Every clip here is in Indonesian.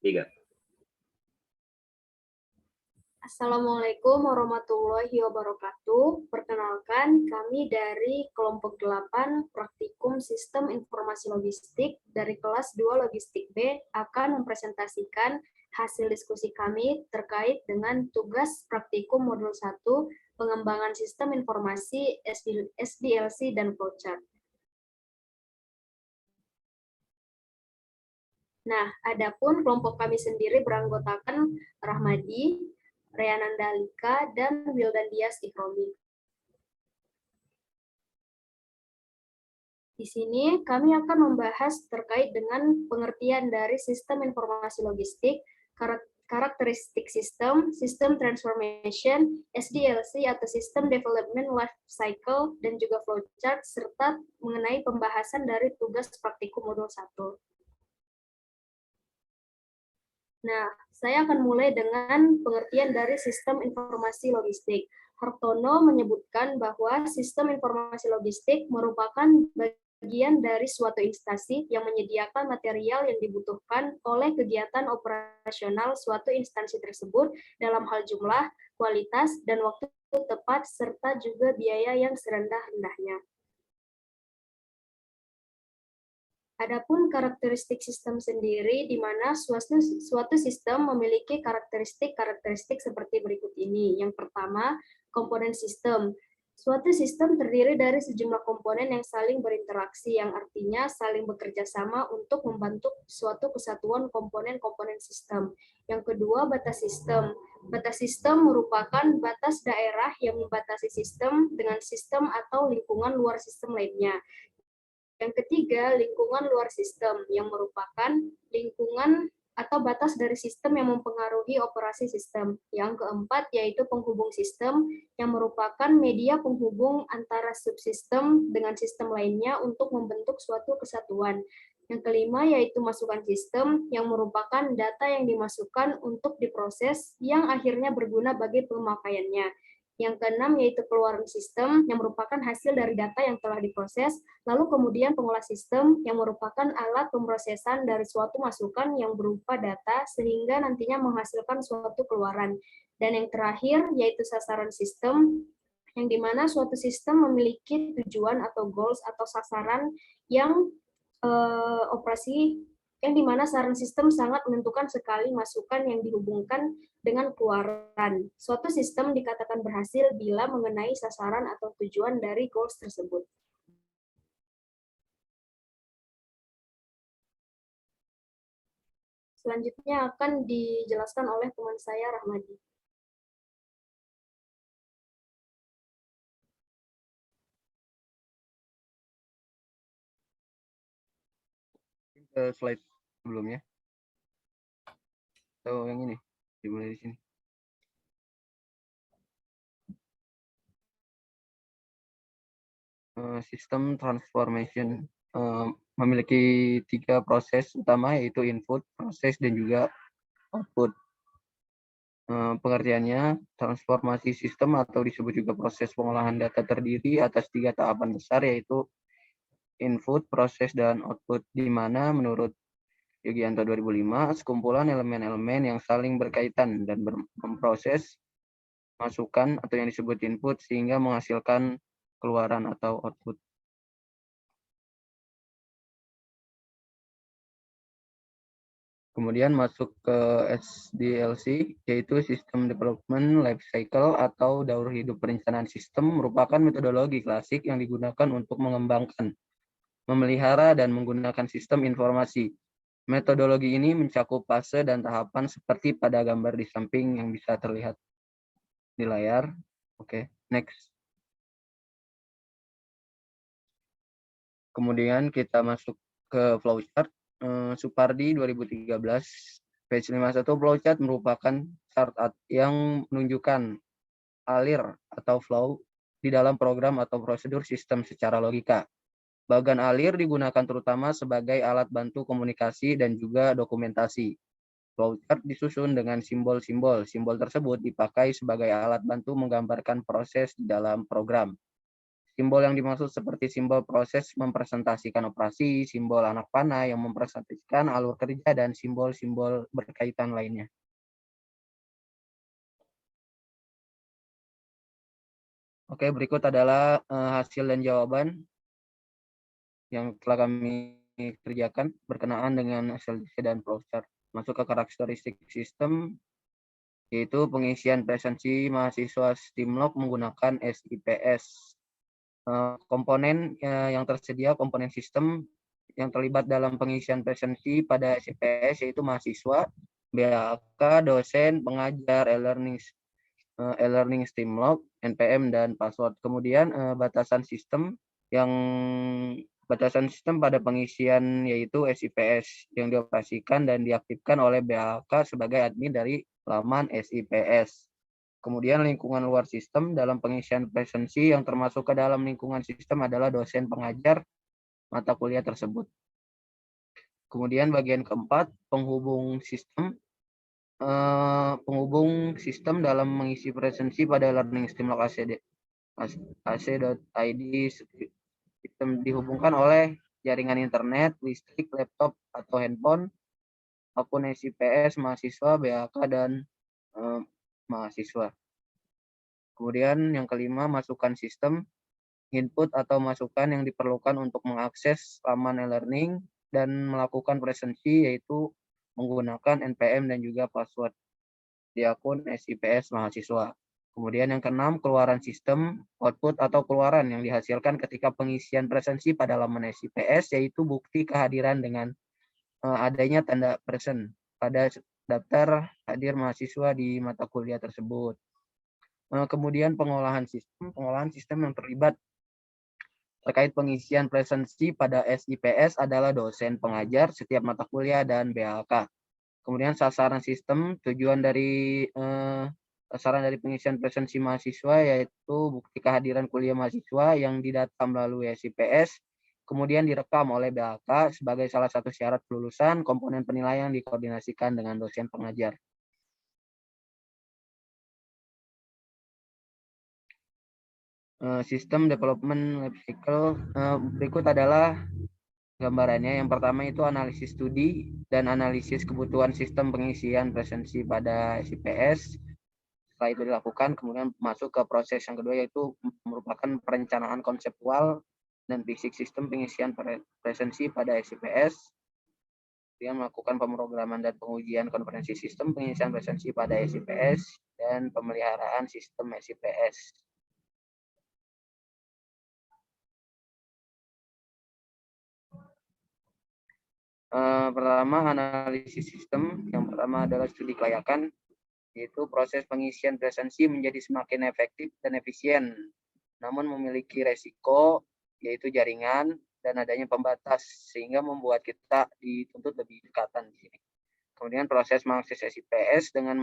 3. Assalamualaikum warahmatullahi wabarakatuh. Perkenalkan, kami dari kelompok 8 Praktikum Sistem Informasi Logistik dari kelas 2 Logistik B akan mempresentasikan hasil diskusi kami terkait dengan tugas praktikum modul 1 pengembangan sistem informasi SDLC dan flowchart. Nah, adapun kelompok kami sendiri beranggotakan Rahmadi, Reananda Alika, dan Wildan Dias Ikromi. Di sini kami akan membahas terkait dengan pengertian dari sistem informasi logistik, karakteristik sistem, sistem transformation, SDLC atau System Development Life Cycle, dan juga flowchart, serta mengenai pembahasan dari tugas praktikum modul 1. Nah, saya akan mulai dengan pengertian dari sistem informasi logistik. Hartono menyebutkan bahwa sistem informasi logistik merupakan bagian dari suatu instansi yang menyediakan material yang dibutuhkan oleh kegiatan operasional suatu instansi tersebut dalam hal jumlah, kualitas, dan waktu tepat, serta juga biaya yang serendah-rendahnya. Adapun karakteristik sistem sendiri, di mana suatu sistem memiliki karakteristik seperti berikut ini. Yang pertama, komponen sistem. Suatu sistem terdiri dari sejumlah komponen yang saling berinteraksi, yang artinya saling bekerja sama untuk membentuk suatu kesatuan komponen-komponen sistem. Yang kedua, batas sistem. Batas sistem merupakan batas daerah yang membatasi sistem dengan sistem atau lingkungan luar sistem lainnya. Yang ketiga, lingkungan luar sistem, yang merupakan lingkungan atau batas dari sistem yang mempengaruhi operasi sistem. Yang keempat, yaitu penghubung sistem, yang merupakan media penghubung antara subsistem dengan sistem lainnya untuk membentuk suatu kesatuan. Yang kelima, yaitu masukan sistem, yang merupakan data yang dimasukkan untuk diproses, yang akhirnya berguna bagi pemakaiannya. Yang keenam, yaitu keluaran sistem, yang merupakan hasil dari data yang telah diproses, lalu kemudian pengolah sistem, yang merupakan alat pemrosesan dari suatu masukan yang berupa data, sehingga nantinya menghasilkan suatu keluaran. Dan yang terakhir, yaitu sasaran sistem, yang dimana suatu sistem memiliki tujuan atau goals atau sasaran yang operasi, yang dimana sasaran sistem sangat menentukan sekali masukan yang dihubungkan dengan keluaran. Suatu sistem dikatakan berhasil bila mengenai sasaran atau tujuan dari goals tersebut. Selanjutnya akan dijelaskan oleh teman saya, Rahmadi. Slide sebelumnya. Atau yang ini, dimulai di sini. Sistem transformation memiliki 3 proses utama, yaitu input, proses, dan juga output. Pengertiannya, transformasi sistem atau disebut juga proses pengolahan data terdiri atas 3 tahapan besar, yaitu input, proses, dan output, di mana menurut Yugianto 2005, sekumpulan elemen-elemen yang saling berkaitan dan memproses masukan atau yang disebut input sehingga menghasilkan keluaran atau output. Kemudian masuk ke SDLC, yaitu System Development Life Cycle atau daur hidup perencanaan sistem, merupakan metodologi klasik yang digunakan untuk mengembangkan, memelihara, dan menggunakan sistem informasi. Metodologi ini mencakup fase dan tahapan seperti pada gambar di samping yang bisa terlihat di layar. Oke, next. Kemudian kita masuk ke flowchart. Supardi 2013, page 51, flowchart merupakan chart yang menunjukkan alir atau flow di dalam program atau prosedur sistem secara logika. Bagan alir digunakan terutama sebagai alat bantu komunikasi dan juga dokumentasi. Flowchart disusun dengan simbol-simbol. Simbol tersebut dipakai sebagai alat bantu menggambarkan proses di dalam program. Simbol yang dimaksud seperti simbol proses mempresentasikan operasi, simbol anak panah yang mempresentasikan alur kerja, dan simbol-simbol berkaitan lainnya. Oke, berikut adalah hasil dan jawaban yang telah kami kerjakan berkenaan dengan SLDC dan flowchart. Masuk ke karakteristik sistem, yaitu pengisian presensi mahasiswa STIMLOG menggunakan SIPS. Komponen yang tersedia, komponen sistem yang terlibat dalam pengisian presensi pada SIPS yaitu mahasiswa, BAK, dosen, pengajar, e-learning STIMLOG, NPM, dan password. Kemudian batasan sistem pada pengisian yaitu SIPS yang dioperasikan dan diaktifkan oleh BAK sebagai admin dari laman SIPS. Kemudian lingkungan luar sistem dalam pengisian presensi yang termasuk ke dalam lingkungan sistem adalah dosen pengajar mata kuliah tersebut. Kemudian bagian keempat, penghubung sistem dalam mengisi presensi pada learning STIMLOG AC.id. Sistem dihubungkan oleh jaringan internet, listrik, laptop atau handphone, akun SIPS, mahasiswa, BAK, dan mahasiswa. Kemudian yang kelima, masukkan sistem, input atau masukan yang diperlukan untuk mengakses laman e-learning dan melakukan presensi, yaitu menggunakan NPM dan juga password di akun SIPS mahasiswa. Kemudian yang keenam, keluaran sistem, output atau keluaran yang dihasilkan ketika pengisian presensi pada laman SIPS, yaitu bukti kehadiran dengan adanya tanda present pada daftar hadir mahasiswa di mata kuliah tersebut. Kemudian pengolahan sistem yang terlibat terkait pengisian presensi pada SIPS adalah dosen pengajar setiap mata kuliah dan BAK. Kemudian sasaran sistem, tujuan dari sasaran dari pengisian presensi mahasiswa yaitu bukti kehadiran kuliah mahasiswa yang didata melalui SIPS, kemudian direkam oleh BAK sebagai salah satu syarat kelulusan. Komponen penilaian dikoordinasikan dengan dosen pengajar. Sistem development life cycle, berikut adalah gambarannya. Yang pertama itu analisis studi dan analisis kebutuhan sistem pengisian presensi pada SIPS. Setelah itu dilakukan, kemudian masuk ke proses yang kedua, yaitu merupakan perencanaan konseptual dan fisik sistem pengisian presensi pada SIPS. Kemudian melakukan pemrograman dan pengujian konferensi sistem pengisian presensi pada SIPS dan pemeliharaan sistem SIPS. Pertama, analisis sistem. Yang pertama adalah studi kelayakan, yaitu proses pengisian presensi menjadi semakin efektif dan efisien, namun memiliki resiko, yaitu jaringan dan adanya pembatas, sehingga membuat kita dituntut lebih dekatan di sini. Kemudian proses mengakses SIPS dengan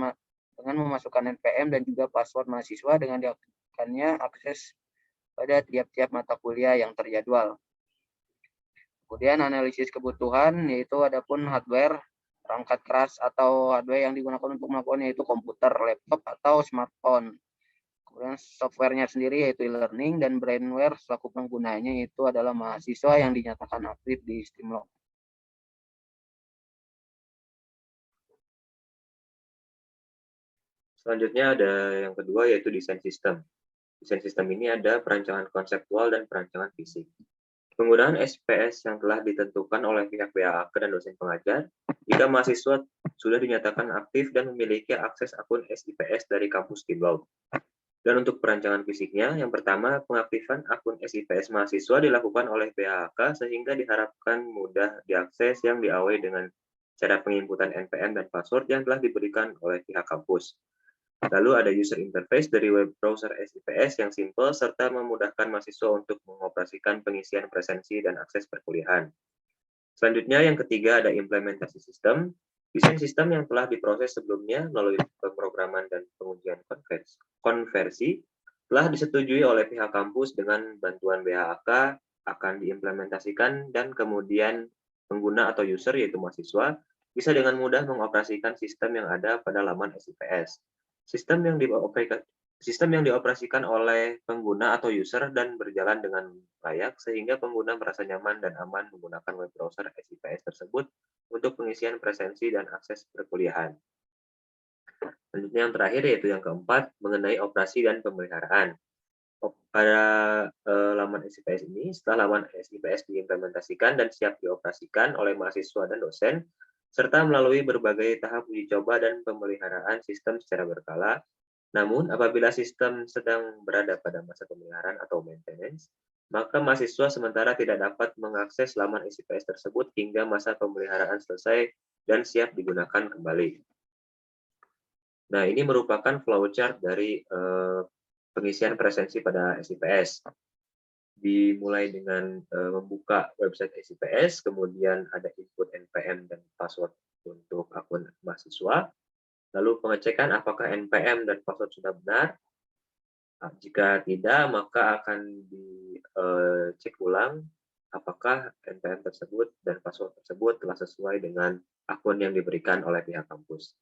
memasukkan NPM dan juga password mahasiswa dengan diaktifkannya akses pada tiap-tiap mata kuliah yang terjadwal. Kemudian analisis kebutuhan, yaitu adapun hardware, perangkat keras atau hardware yang digunakan untuk melakukan yaitu komputer, laptop, atau smartphone. Kemudian softwarenya sendiri yaitu e-learning, dan brainware selaku penggunanya itu adalah mahasiswa yang dinyatakan aktif di STIMLOG. Selanjutnya ada yang kedua, yaitu desain sistem. Desain sistem ini ada perancangan konseptual dan perancangan fisik. Penggunaan SIPS yang telah ditentukan oleh pihak BAK dan dosen pengajar jika mahasiswa sudah dinyatakan aktif dan memiliki akses akun SIPS dari kampus STIMLOG. Dan untuk perancangan fisiknya, yang pertama, pengaktifan akun SIPS mahasiswa dilakukan oleh BAK sehingga diharapkan mudah diakses yang diawali dengan cara penginputan NPM dan password yang telah diberikan oleh pihak kampus. Lalu ada user interface dari web browser SIPS yang simple serta memudahkan mahasiswa untuk mengoperasikan pengisian presensi dan akses perkuliahan. Selanjutnya yang ketiga ada implementasi sistem. Desain sistem yang telah diproses sebelumnya melalui pemrograman dan pengujian konversi telah disetujui oleh pihak kampus dengan bantuan BAK akan diimplementasikan dan kemudian pengguna atau user yaitu mahasiswa bisa dengan mudah mengoperasikan sistem yang ada pada laman SIPS. Sistem yang Sistem yang dioperasikan oleh pengguna atau user dan berjalan dengan layak sehingga pengguna merasa nyaman dan aman menggunakan web browser SIPS tersebut untuk pengisian presensi dan akses perkuliahan. Selanjutnya yang terakhir yaitu yang keempat mengenai operasi dan pemeliharaan. Pada laman SIPS ini, setelah laman SIPS diimplementasikan dan siap dioperasikan oleh mahasiswa dan dosen, serta melalui berbagai tahap uji coba dan pemeliharaan sistem secara berkala. Namun, apabila sistem sedang berada pada masa pemeliharaan atau maintenance, maka mahasiswa sementara tidak dapat mengakses laman SIPS tersebut hingga masa pemeliharaan selesai dan siap digunakan kembali. Nah, ini merupakan flowchart dari pengisian presensi pada SIPS. Dimulai dengan membuka website SIPS, kemudian ada input NPM dan password untuk akun mahasiswa, lalu pengecekan apakah NPM dan password sudah benar. Jika tidak, maka akan dicek ulang apakah NPM tersebut dan password tersebut telah sesuai dengan akun yang diberikan oleh pihak kampus.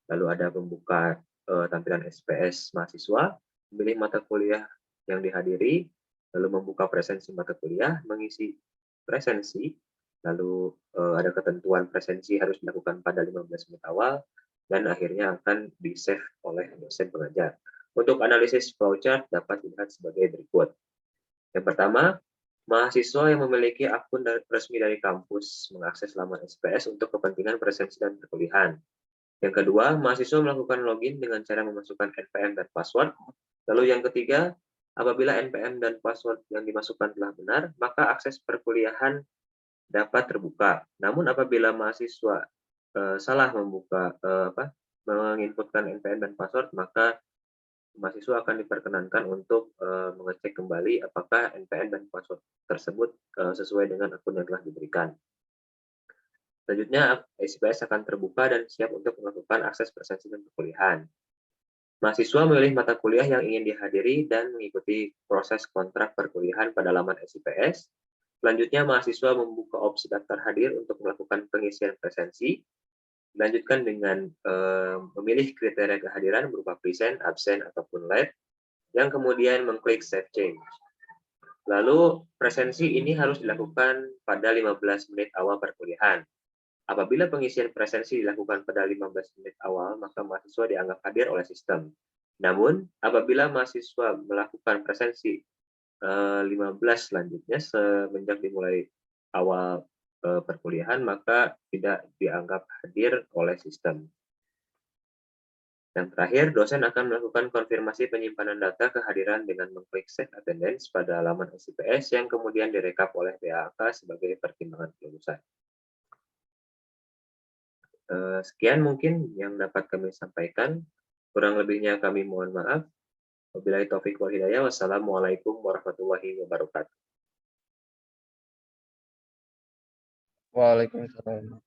Lalu ada pembuka tampilan SIPS mahasiswa, memilih mata kuliah yang dihadiri, lalu membuka presensi mata kuliah, mengisi presensi, lalu ada ketentuan presensi harus dilakukan pada 15 menit awal, dan akhirnya akan di-save oleh dosen pengajar. Untuk analisis flowchart dapat dilihat sebagai berikut. Yang pertama, mahasiswa yang memiliki akun resmi dari kampus mengakses laman SIPS untuk kepentingan presensi dan perkuliahan. Yang kedua, mahasiswa melakukan login dengan cara memasukkan NPM dan password. Lalu yang ketiga, apabila NPM dan password yang dimasukkan telah benar, maka akses perkuliahan dapat terbuka. Namun apabila mahasiswa salah menginputkan NPM dan password, maka mahasiswa akan diperkenankan untuk mengecek kembali apakah NPM dan password tersebut sesuai dengan akun yang telah diberikan. Selanjutnya, SIPS akan terbuka dan siap untuk melakukan akses presensi dan perkuliahan. Mahasiswa memilih mata kuliah yang ingin dihadiri dan mengikuti proses kontrak perkuliahan pada laman SIPS. Selanjutnya, mahasiswa membuka opsi daftar hadir untuk melakukan pengisian presensi. Dilanjutkan dengan memilih kriteria kehadiran berupa present, absen, ataupun late, yang kemudian mengklik Save Change. Lalu, presensi ini harus dilakukan pada 15 menit awal perkuliahan. Apabila pengisian presensi dilakukan pada 15 menit awal, maka mahasiswa dianggap hadir oleh sistem. Namun, apabila mahasiswa melakukan presensi 15 selanjutnya semenjak dimulai awal perkuliahan, maka tidak dianggap hadir oleh sistem. Yang terakhir, dosen akan melakukan konfirmasi penyimpanan data kehadiran dengan mengklik Save Attendance pada laman SIPS yang kemudian direkap oleh PAK sebagai pertimbangan kelulusan. Sekian mungkin yang dapat kami sampaikan. Kurang lebihnya kami mohon maaf. Wabillahi taufiq wal hidayah. Wassalamualaikum warahmatullahi wabarakatuh. Waalaikumsalam.